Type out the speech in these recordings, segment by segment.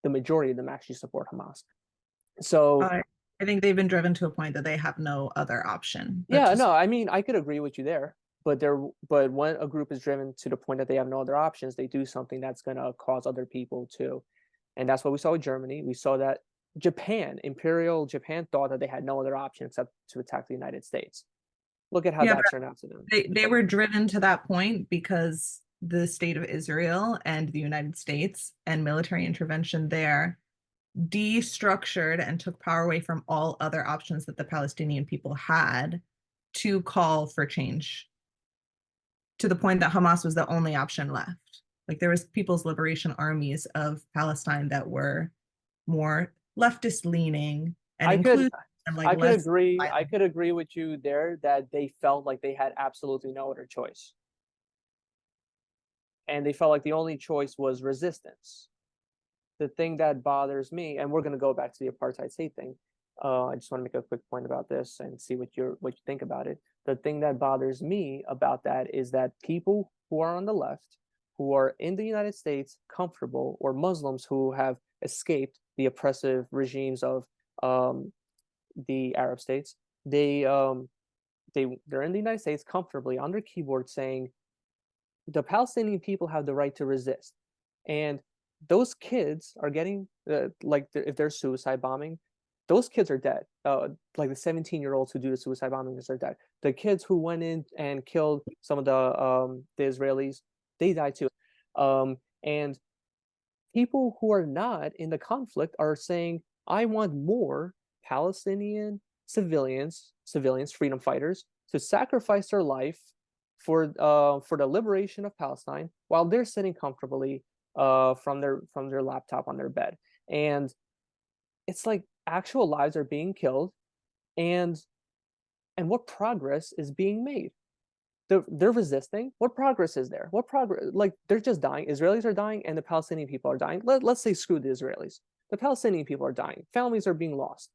the majority of them actually support Hamas. So I I think they've been driven to a point that they have no other option but yeah, to no, I mean, I could agree with you there, but when a group is driven to the point that they have no other options, they do something that's going to cause other people to, and that's what we saw with Germany. We saw that Imperial Japan thought that they had no other option except to attack the United States. Look at how yeah, that but turned out to them. they were driven to that point because the state of Israel and the United States and military intervention there destructured and took power away from all other options that the Palestinian people had to call for change to the point that Hamas was the only option left. Like there was People's Liberation Armies of Palestine that were more leftist leaning and I could inclusive and like I could less agree. I violent. could agree with you there that they felt like they had absolutely no other choice. And they felt like the only choice was resistance. The thing that bothers me, and we're going to go back to the apartheid state thing. I just want to make a quick point about this and see what you think about it. The thing that bothers me about that is that people who are on the left, who are in the United States, comfortable, or Muslims who have escaped the oppressive regimes of um, the Arab states, they're in the United States comfortably on their keyboard saying the Palestinian people have the right to resist, and those kids are getting like if they're suicide bombing, those kids are dead. Like the 17-year-olds who do the suicide bombings are dead. The kids who went in and killed some of the Israelis, they died too. And people who are not in the conflict are saying, I want more Palestinian civilians, freedom fighters, to sacrifice their life for the liberation of Palestine while they're sitting comfortably from their laptop on their bed. And it's like actual lives are being killed, and what progress is being made? They're resisting. What progress is there? What progress? Like they're just dying. Israelis are dying, and the Palestinian people are dying. Let's say screw the Israelis. The Palestinian people are dying. Families are being lost.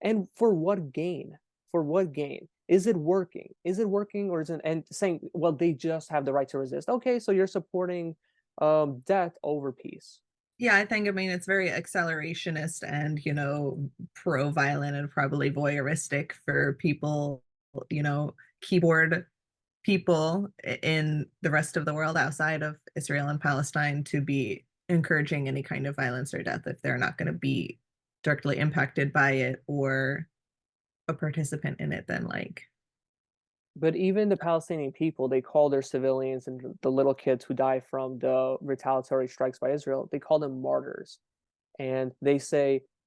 And for what gain? For what gain? Is it working? Is it working, or is it? And saying, well, they just have the right to resist. Okay, so you're supporting death over peace. Yeah, I mean it's very accelerationist and pro-violent and probably voyeuristic for people, keyboard people in the rest of the world outside of Israel and Palestine to be encouraging any kind of violence or death if they're not going to be directly impacted by it or a participant in it, then like But even the Palestinian people, they call their civilians and the little kids who die from the retaliatory strikes by Israel, they call them martyrs. And they say